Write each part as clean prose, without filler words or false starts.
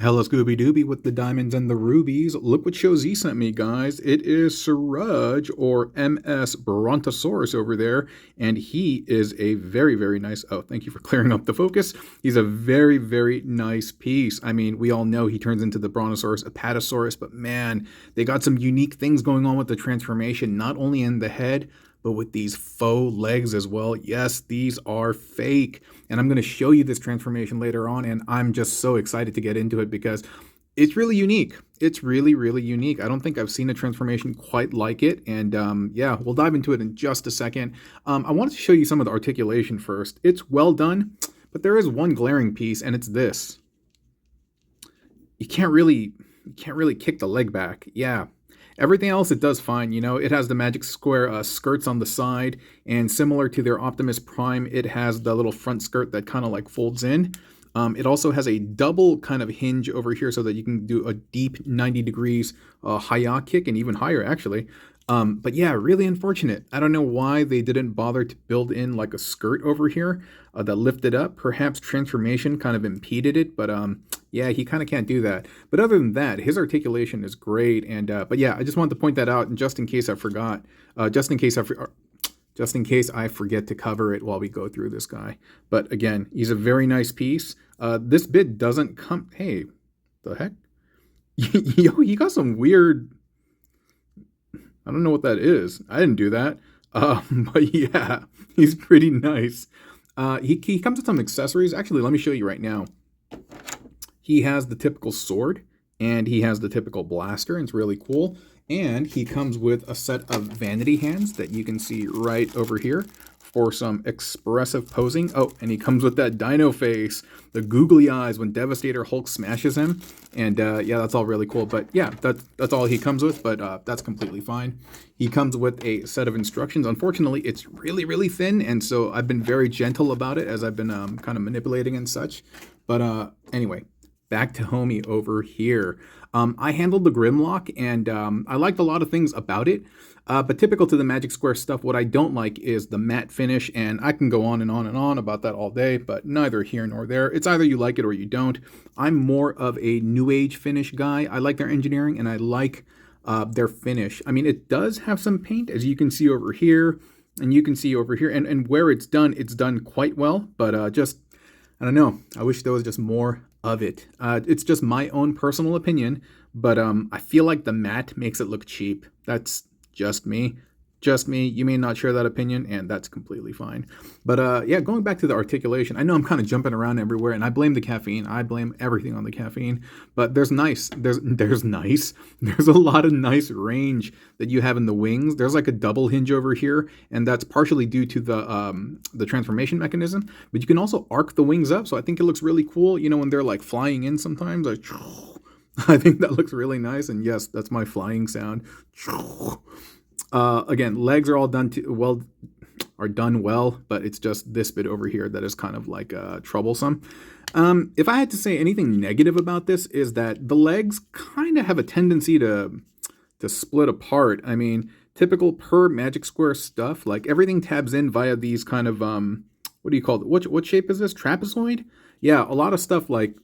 Hello, Scooby Dooby with the diamonds and the rubies. Look what show Z sent me, guys. It is Sludge or MS Brontosaurus over there, and he is a very, very nice. Oh, thank you for clearing up the focus. He's a very, very nice piece. I mean, we all know he turns into the Brontosaurus Apatosaurus, but man, they got some unique things going on with the transformation, not only in the head, but with these faux legs as well. Yes, these are fake. And I'm going to show you this transformation later on. And I'm just so excited to get into it because it's really unique. It's really, really unique. I don't think I've seen a transformation quite like it. And yeah, we'll dive into it in just a second. I wanted to show you some of the articulation first. It's well done, but there is one glaring piece, and it's this. You can't really kick the leg back. Yeah, everything else it does fine. You know, it has the magic square skirts on the side, and similar to their Optimus Prime, it has the little front skirt that kind of like folds in. It also has a double kind of hinge over here so that you can do a deep 90 degrees high kick and even higher actually. But yeah, really unfortunate. I don't know why they didn't bother to build in like a skirt over here that lifted up. Perhaps transformation kind of impeded it, but yeah, he kind of can't do that. But other than that, his articulation is great. And but yeah, I just wanted to point that out, and just in case I forgot, just in case I forget to cover it while we go through this guy. But again, he's a very nice piece. This bit doesn't come. Hey, the heck? Yo, he got some weird. I don't know what that is. I didn't do that. But yeah, he's pretty nice. He comes with some accessories. Actually, let me show you right now. He has the typical sword, and he has the typical blaster, and it's really cool. And he comes with a set of vanity hands that you can see right over here for some expressive posing. Oh, and he comes with that dino face, the googly eyes when Devastator Hulk smashes him. And yeah, that's all really cool. But yeah, that's all he comes with, but that's completely fine. He comes with a set of instructions. Unfortunately, it's really, really thin, and so I've been very gentle about it as I've been kind of manipulating and such. But anyway, back to homie over here. I handled the Grimlock, and I liked a lot of things about it. But typical to the Magic Square stuff, what I don't like is the matte finish, and I can go on and on and on about that all day, but neither here nor there. It's either you like it or you don't. I'm more of a New Age finish guy. I like their engineering, and I like their finish. I mean, it does have some paint, as you can see over here, and you can see over here, and where it's done quite well, but just I don't know. I wish there was just more of it. It's just my own personal opinion, but I feel like the matte makes it look cheap. That's just me. Just me. You may not share that opinion, and that's completely fine. But yeah, going back to the articulation, I know I'm kind of jumping around everywhere, and I blame the caffeine. I blame everything on the caffeine. But there's nice. There's nice. There's a lot of nice range that you have in the wings. There's like a double hinge over here, and that's partially due to the transformation mechanism. But you can also arc the wings up, so I think it looks really cool. You know, when they're like flying in sometimes, like I think that looks really nice. And yes, that's my flying sound. Again, legs are all done well, but it's just this bit over here that is kind of like troublesome. If I had to say anything negative about this, is that the legs kind of have a tendency to split apart. I mean, typical per Magic Square stuff, like everything tabs in via these kind of what do you call it? What shape is this? Trapezoid? Yeah, a lot of stuff like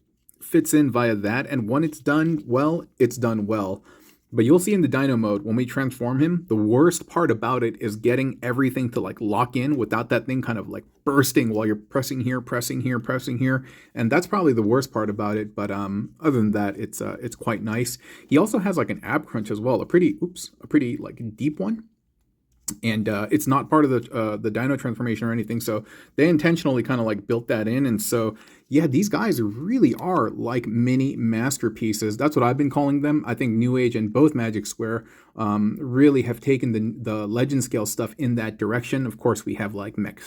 fits in via that, and when it's done well, it's done well. But you'll see in the Dino mode, when we transform him, the worst part about it is getting everything to like lock in without that thing kind of like bursting while you're pressing here, pressing here, pressing here. And that's probably the worst part about it. But other than that, it's quite nice. He also has like an ab crunch as well, a pretty like deep one. And it's not part of the Dino transformation or anything, so they intentionally kind of like built that in. And so yeah, these guys really are like mini masterpieces. That's what I've been calling them. I think New Age and both Magic Square really have taken the legend scale stuff in that direction. Of course, we have like Mech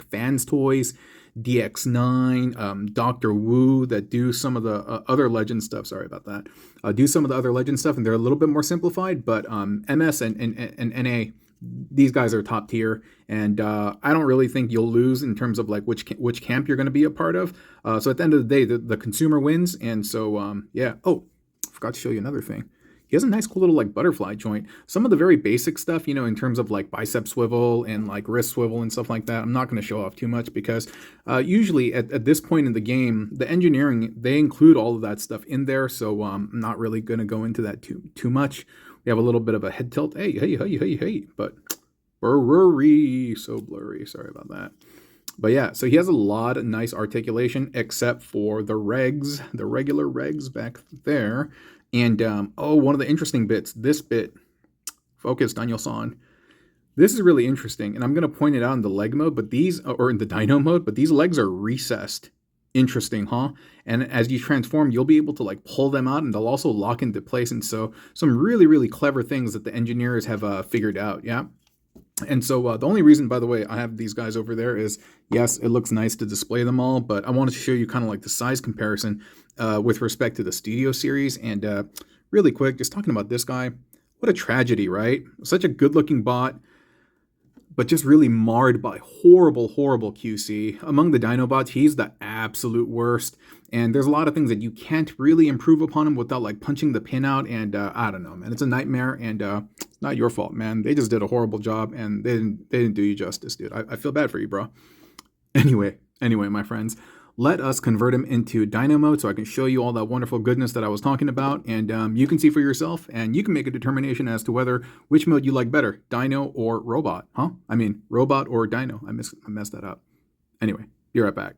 Fans toys, DX9, Doctor Wu that do some of the other legend stuff. Sorry about that. Do some of the other legend stuff, and they're a little bit more simplified. But MS and NA, these guys are top tier, and I don't really think you'll lose in terms of like which camp you're going to be a part of. So at the end of the day, the consumer wins, and so yeah. Oh, I forgot to show you another thing. He has a nice cool little like butterfly joint. Some of the very basic stuff, you know, in terms of like bicep swivel and like wrist swivel and stuff like that, I'm not going to show off too much because usually at this point in the game, the engineering, they include all of that stuff in there. So I'm not really going to go into that too much. We have a little bit of a head tilt. Hey, but blurry, so blurry. Sorry about that. But yeah, so he has a lot of nice articulation except for the regs, the regular regs back there. And one of the interesting bits, this bit, focus, Daniel-san. This is really interesting, and I'm going to point it out in the leg mode, but these, or in the dyno mode, but these legs are recessed. Interesting, huh? And as you transform, you'll be able to like pull them out, and they'll also lock into place. And so some really, really clever things that the engineers have figured out, yeah? And so the only reason, by the way, I have these guys over there is, yes, it looks nice to display them all, but I wanted to show you kind of like the size comparison with respect to the Studio series. And really quick, just talking about this guy, what a tragedy, right? Such a good-looking bot, but just really marred by horrible, horrible QC. Among the Dinobots, he's the absolute worst. And there's a lot of things that you can't really improve upon him without like punching the pin out. And I don't know, man, it's a nightmare. And it's not your fault, man. They just did a horrible job, and they didn't do you justice, dude. I feel bad for you, bro. Anyway, my friends, let us convert him into Dino mode so I can show you all that wonderful goodness that I was talking about, and you can see for yourself, and you can make a determination as to which mode you like better, Dino or Robot, huh? I mean, Robot or Dino. I messed that up. Anyway, be right back.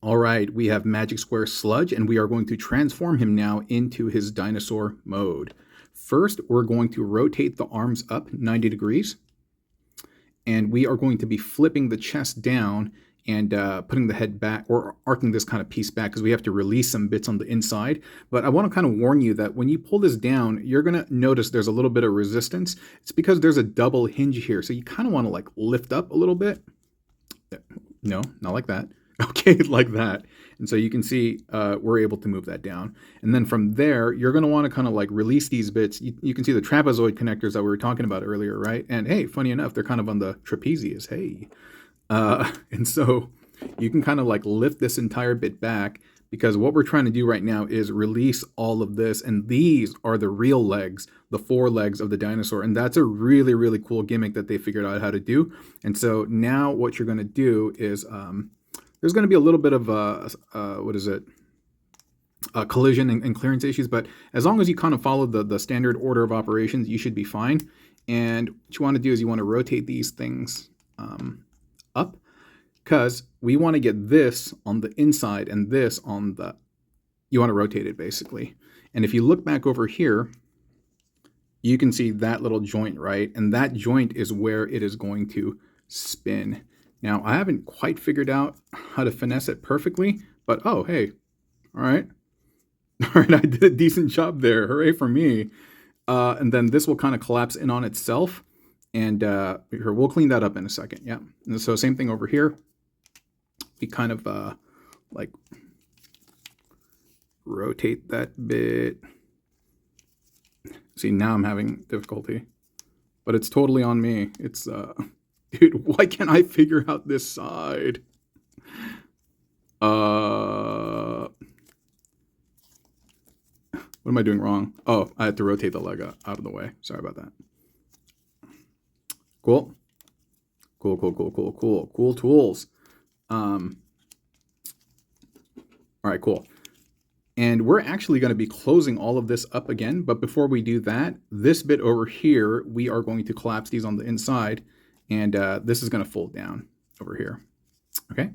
All right, we have Magic Square Sludge, and we are going to transform him now into his dinosaur mode. First, we're going to rotate the arms up 90 degrees, and we are going to be flipping the chest down and putting the head back, or arcing this kind of piece back, because we have to release some bits on the inside. But I want to kind of warn you that when you pull this down, you're going to notice there's a little bit of resistance. It's because there's a double hinge here, so you kind of want to like lift up a little bit. No, not like that. Okay, like that. And so you can see we're able to move that down. And then from there, you're going to want to kind of like release these bits. You can see the trapezoid connectors that we were talking about earlier, right? And hey, funny enough, they're kind of on the trapezius, hey. And so you can kind of like lift this entire bit back, because what we're trying to do right now is release all of this. And these are the real legs, the 4 legs of the dinosaur. And that's a really, really cool gimmick that they figured out how to do. And so now what you're going to do is... there's going to be a little bit of, collision and clearance issues, but as long as you kind of follow the standard order of operations, you should be fine. And what you want to do is you want to rotate these things up, because we want to get this on the inside and this on the, you want to rotate it basically. And if you look back over here, you can see that little joint, right? And that joint is where it is going to spin. Now, I haven't quite figured out how to finesse it perfectly, but oh, hey, all right. All right, I did a decent job there. Hooray for me. And then this will kind of collapse in on itself, and here, we'll clean that up in a second, yeah. And so same thing over here. We kind of like rotate that bit. See, now I'm having difficulty, but it's totally on me. It's... Dude, why can't I figure out this side? What am I doing wrong? Oh, I had to rotate the leg out of the way. Sorry about that. Cool. Cool tools. All right, cool. And we're actually going to be closing all of this up again. But before we do that, this bit over here, we are going to collapse these on the inside. And this is going to fold down over here, okay?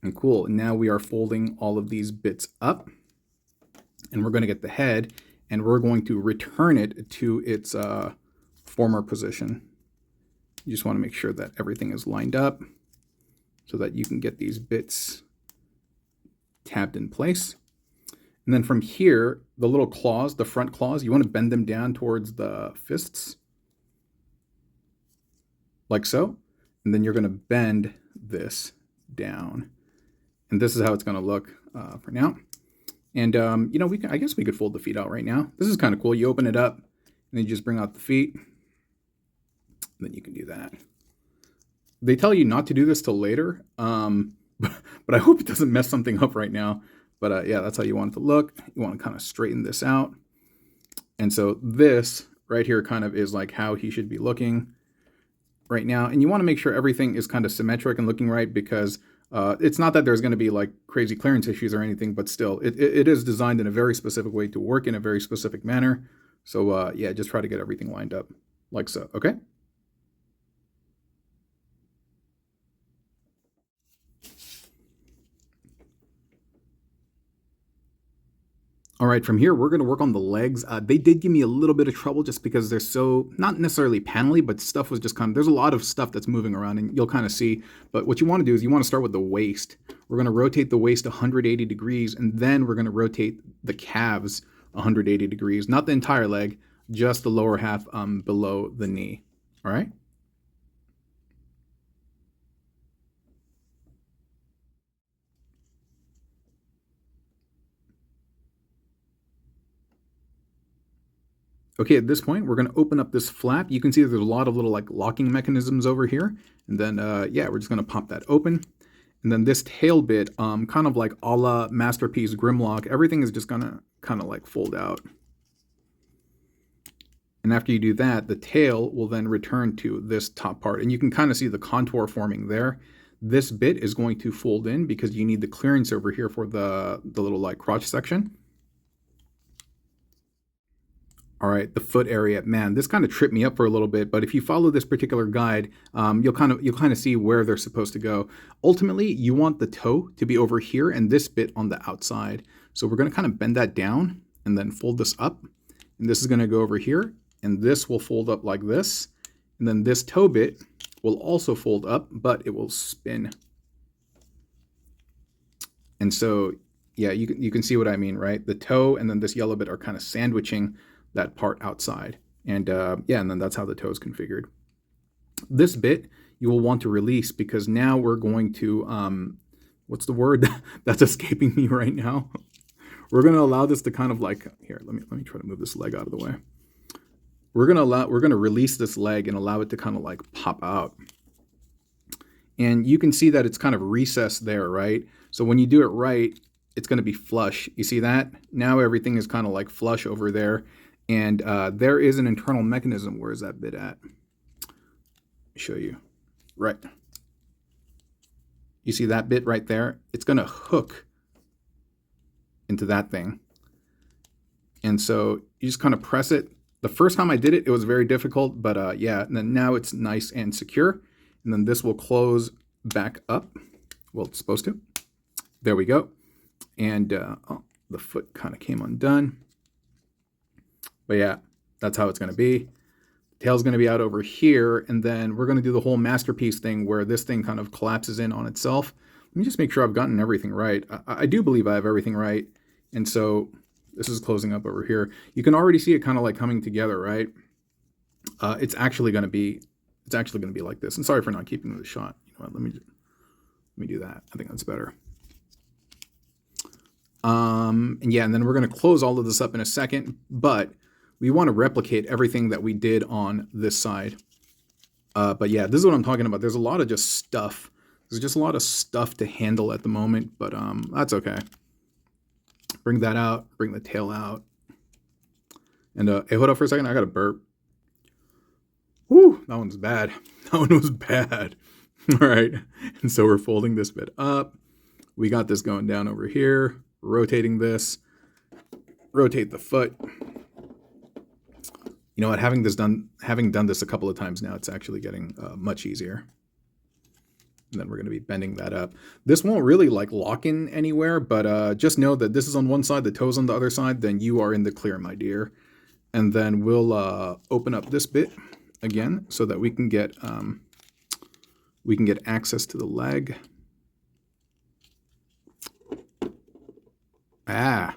And cool, now we are folding all of these bits up, and we're going to get the head, and we're going to return it to its former position. You just want to make sure that everything is lined up so that you can get these bits tabbed in place. And then from here, the little claws, the front claws, you want to bend them down towards the fists, like so, and then you're going to bend this down, and this is how it's going to look for now. And you know, I guess we could fold the feet out right now. This is kind of cool. You open it up, and then you just bring out the feet. And then you can do that. They tell you not to do this till later, but I hope it doesn't mess something up right now. But yeah, that's how you want it to look. You want to kind of straighten this out. And so this right here kind of is like how he should be looking right now. And you want to make sure everything is kind of symmetric and looking right, because it's not that there's going to be like crazy clearance issues or anything, but still it is designed in a very specific way to work in a very specific manner. So yeah, just try to get everything lined up like so. Okay. All right, from here, we're going to work on the legs. They did give me a little bit of trouble just because they're so, not necessarily panely, but stuff was just kind of, there's a lot of stuff that's moving around and you'll kind of see. But what you want to do is you want to start with the waist. We're going to rotate the waist 180 degrees, and then we're going to rotate the calves 180 degrees. Not the entire leg, just the lower half below the knee. All right? Okay, at this point, we're going to open up this flap. You can see there's a lot of little like locking mechanisms over here. And then, yeah, we're just going to pop that open. And then this tail bit, kind of like a la Masterpiece Grimlock, everything is just going to kind of like fold out. And after you do that, the tail will then return to this top part. And you can kind of see the contour forming there. This bit is going to fold in because you need the clearance over here for the little like crotch section. All right, the foot area, man, this kind of tripped me up for a little bit, but if you follow this particular guide, you'll kind of see where they're supposed to go. Ultimately, you want the toe to be over here and this bit on the outside. So we're going to kind of bend that down and then fold this up. And this is going to go over here, and this will fold up like this. And then this toe bit will also fold up, but it will spin. And so, yeah, you can see what I mean, right? The toe and then this yellow bit are kind of sandwiching that part outside. And yeah, and then that's how the toe is configured. This bit you will want to release because now we're going to, what's the word that's escaping me right now? We're going to allow this to kind of like, here, let me try to move this leg out of the way. We're going to release this leg and allow it to kind of like pop out. And you can see that it's kind of recessed there, right? So when you do it right, it's going to be flush. You see that? Now everything is kind of like flush over there. And there is an internal mechanism. Where is that bit at? Let me show you. Right. You see that bit right there? It's going to hook into that thing. And so you just kind of press it. The first time I did it, it was very difficult. But yeah, and then now it's nice and secure. And then this will close back up. Well, it's supposed to. There we go. And oh, the foot kind of came undone. But yeah, that's how it's going to be. Tail's going to be out over here, and then we're going to do the whole Masterpiece thing where this thing kind of collapses in on itself. Let me just make sure I've gotten everything right. I do believe I have everything right. And so this is closing up over here. You can already see it kind of like coming together, right? It's actually going to be like this. And sorry for not keeping the shot. You know what? Let me do that. I think that's better. And yeah, and then we're going to close all of this up in a second, but we want to replicate everything that we did on this side. But yeah, this is what I'm talking about. There's a lot of just stuff. There's just a lot of stuff to handle at the moment, but that's okay. Bring that out, bring the tail out. And hey, hold up for a second. I got a burp. Whew, that one's bad. That one was bad. All right. And so we're folding this bit up. We got this going down over here. Rotating this. Rotate the foot. You know what? Having done this a couple of times now, it's actually getting much easier. And then we're going to be bending that up. This won't really like lock in anywhere, but just know that this is on one side, the toe's on the other side, then you are in the clear, my dear. And then we'll open up this bit again so that we can get access to the leg. Ah,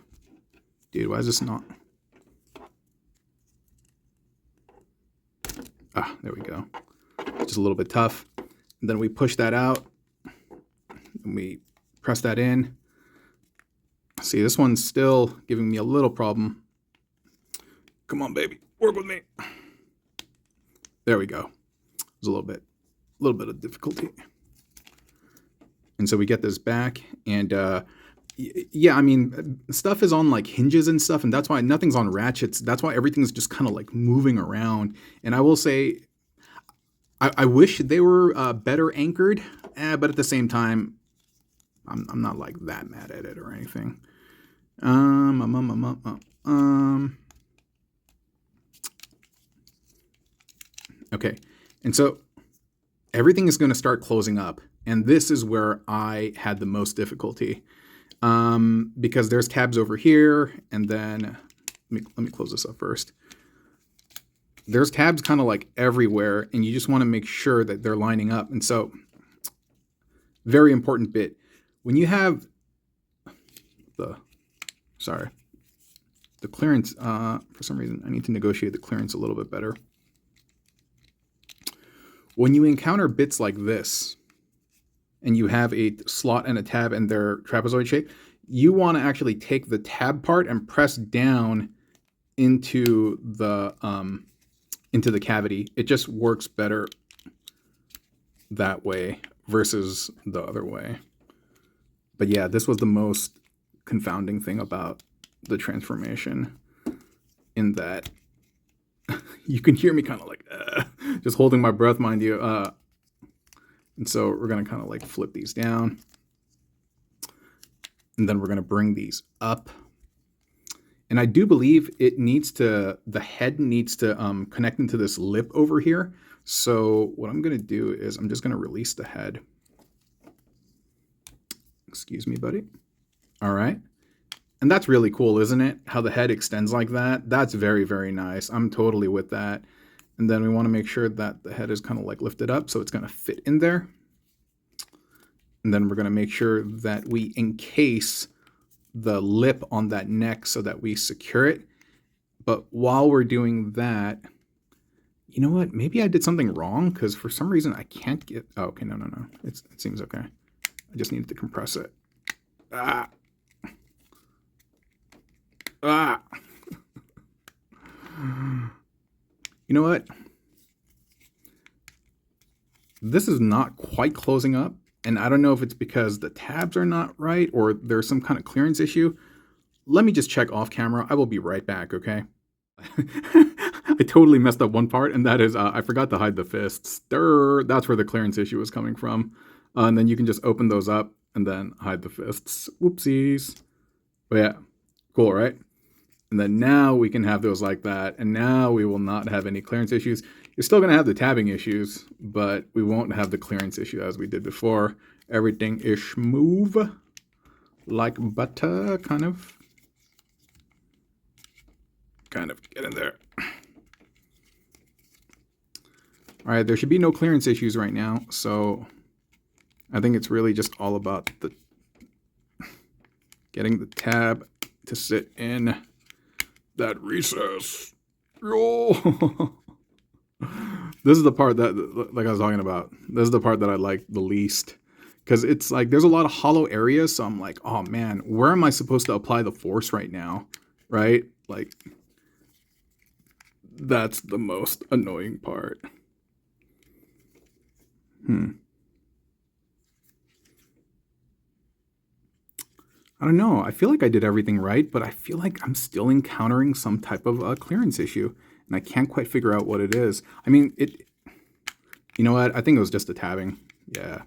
dude, why is this not? Ah, there we go. Just a little bit tough. And then we push that out. And we press that in. See, this one's still giving me a little problem. Come on, baby. Work with me. There we go. There's a little bit of difficulty. And so we get this back. And Yeah, I mean, stuff is on like hinges and stuff, and that's why nothing's on ratchets. That's why everything's just kind of like moving around. And I will say, I wish they were better anchored, but at the same time, I'm not like that mad at it or anything. Okay, and so everything is going to start closing up, and this is where I had the most difficulty, because there's tabs over here, and then let me close this up first. There's tabs kind of like everywhere, and you just want to make sure that they're lining up. And so, very important bit, when you have the clearance, for some reason I need to negotiate the clearance a little bit better. When you encounter bits like this, and you have a slot and a tab and they're trapezoid shape, you want to actually take the tab part and press down into the cavity. It just works better that way versus the other way. But yeah, this was the most confounding thing about the transformation, in that you can hear me kind of like just holding my breath, mind you. And so we're going to kind of like flip these down, and then we're going to bring these up. And I do believe the head needs to connect into this lip over here. So what I'm going to do is I'm just going to release the head. Excuse me, buddy. All right. And that's really cool, isn't it? How the head extends like that. That's very, very nice. I'm totally with that. And then we want to make sure that the head is kind of like lifted up so it's going to fit in there. And then we're going to make sure that we encase the lip on that neck so that we secure it. But while we're doing that, you know what? Maybe I did something wrong, because for some reason I can't get... Oh, okay, no. It seems okay. I just needed to compress it. Ah. You know what? This is not quite closing up, and I don't know if it's because the tabs are not right or there's some kind of clearance issue. Let me just check off camera. I will be right back, okay? I totally messed up one part, and that is I forgot to hide the fists. That's where the clearance issue was coming from. And then you can just open those up and then hide the fists. Whoopsies. But yeah, cool, right? And then now we can have those like that, and now we will not have any clearance issues. You're still going to have the tabbing issues, but we won't have the clearance issue as we did before. Everything is smooth, like butter, kind of. Get in there. All right, there should be no clearance issues right now, so I think it's really just all about getting the tab to sit in that recess. Oh. This is the part that, like I was talking about, this is the part that I like the least, because it's like there's a lot of hollow areas, so I'm like, oh man, where am I supposed to apply the force right now, right? Like, that's the most annoying part. I don't know. I feel like I did everything right, but I feel like I'm still encountering some type of clearance issue, and I can't quite figure out what it is. I mean, you know what? I think it was just the tabbing. Yeah.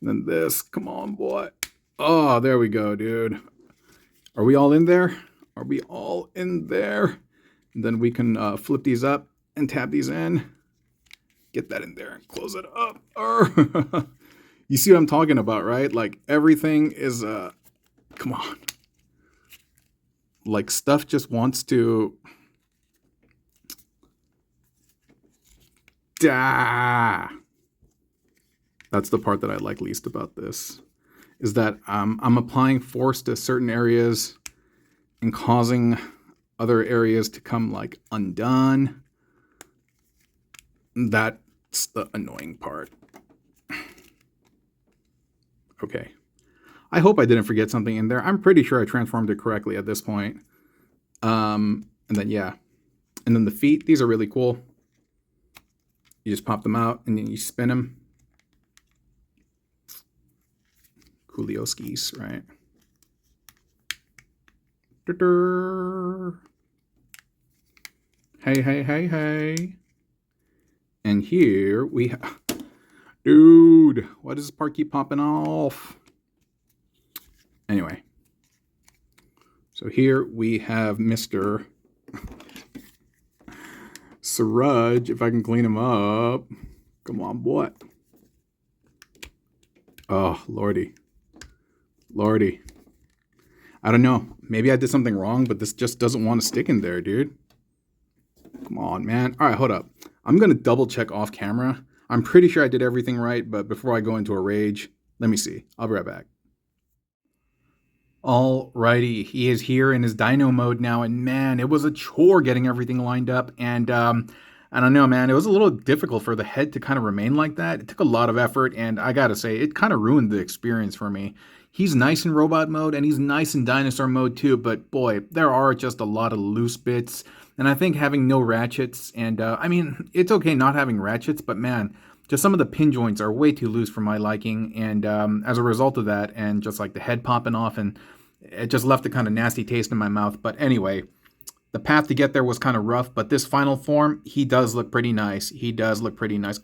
And then this. Come on, boy. Oh, there we go, dude. Are we all in there? Are we all in there? And then we can flip these up and tab these in. Get that in there and close it up. You see what I'm talking about, right? Like, everything is... Come on. Like, stuff just wants to... That's the part that I like least about this, is that I'm applying force to certain areas and causing other areas to come like undone. That's the annoying part. Okay. I hope I didn't forget something in there. I'm pretty sure I transformed it correctly at this point. And then, yeah. And then the feet, these are really cool. You just pop them out and then you spin them. Coolio skis, right? Hey. And here we have... Dude, why does this part keep popping off? Anyway. So here we have Mr. Sludge, if I can clean him up. Come on, boy. Oh, lordy. I don't know. Maybe I did something wrong, but this just doesn't want to stick in there, dude. Come on, man. All right, hold up. I'm going to double check off camera. I'm pretty sure I did everything right, but before I go into a rage, let me see. I'll be right back. Alrighty, he is here in his dino mode now, and man, it was a chore getting everything lined up, and I don't know, man, it was a little difficult for the head to kind of remain like that. It took a lot of effort, and I gotta say, it kind of ruined the experience for me. He's nice in robot mode, and he's nice in dinosaur mode too, but boy, there are just a lot of loose bits, and I think having no ratchets, and I mean, it's okay not having ratchets, but man, just some of the pin joints are way too loose for my liking, and as a result of that, and just like the head popping off, and it just left a kind of nasty taste in my mouth. But anyway, the path to get there was kind of rough, but this final form, he does look pretty nice.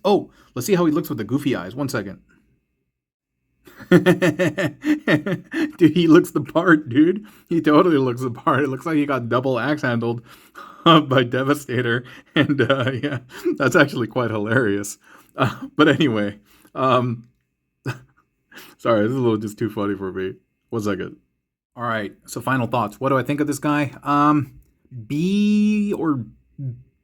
Oh, let's see how he looks with the goofy eyes. 1 second. Dude, he looks the part, dude. He totally looks the part. It looks like he got double axe handled by Devastator, and yeah, that's actually quite hilarious. But anyway, sorry, this is a little just too funny for me. 1 second. All right, so final thoughts. What do I think of this guy? B or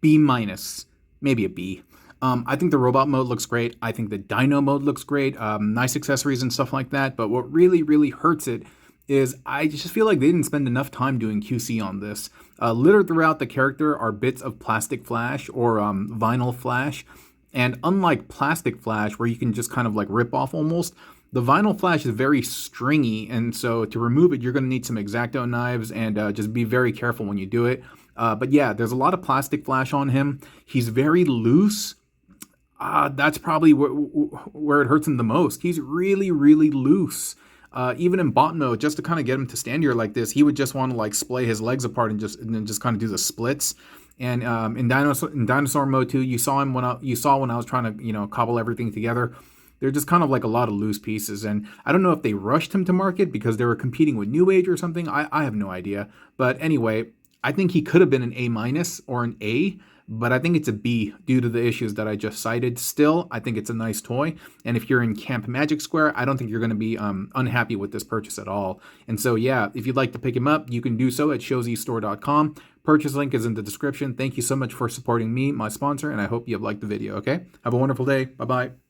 B minus, maybe a B. I think the robot mode looks great. I think the dino mode looks great. Nice accessories and stuff like that. But what really hurts it is I just feel like they didn't spend enough time doing QC on this. Littered throughout the character are bits of plastic flash or vinyl flash. And unlike plastic flash, where you can just kind of like rip off almost, the vinyl flash is very stringy, and so to remove it, you're going to need some X-Acto knives, and just be very careful when you do it. But yeah, there's a lot of plastic flash on him. He's very loose. That's probably where it hurts him the most. He's really loose. Even in bot mode, just to kind of get him to stand here like this, he would just want to like splay his legs apart and then just kind of do the splits. And in dinosaur mode too, you saw when I was trying to cobble everything together. They're just kind of like a lot of loose pieces, and I don't know if they rushed him to market because they were competing with New Age or something. I have no idea. But anyway, I think he could have been an A minus or an A, but I think it's a B due to the issues that I just cited. Still, I think it's a nice toy, and if you're in Camp Magic Square, I don't think you're going to be unhappy with this purchase at all. And so yeah, if you'd like to pick him up, you can do so at showzstore.com. Purchase link is in the description. Thank you so much for supporting me, my sponsor, and I hope you have liked the video, okay? Have a wonderful day. Bye-bye.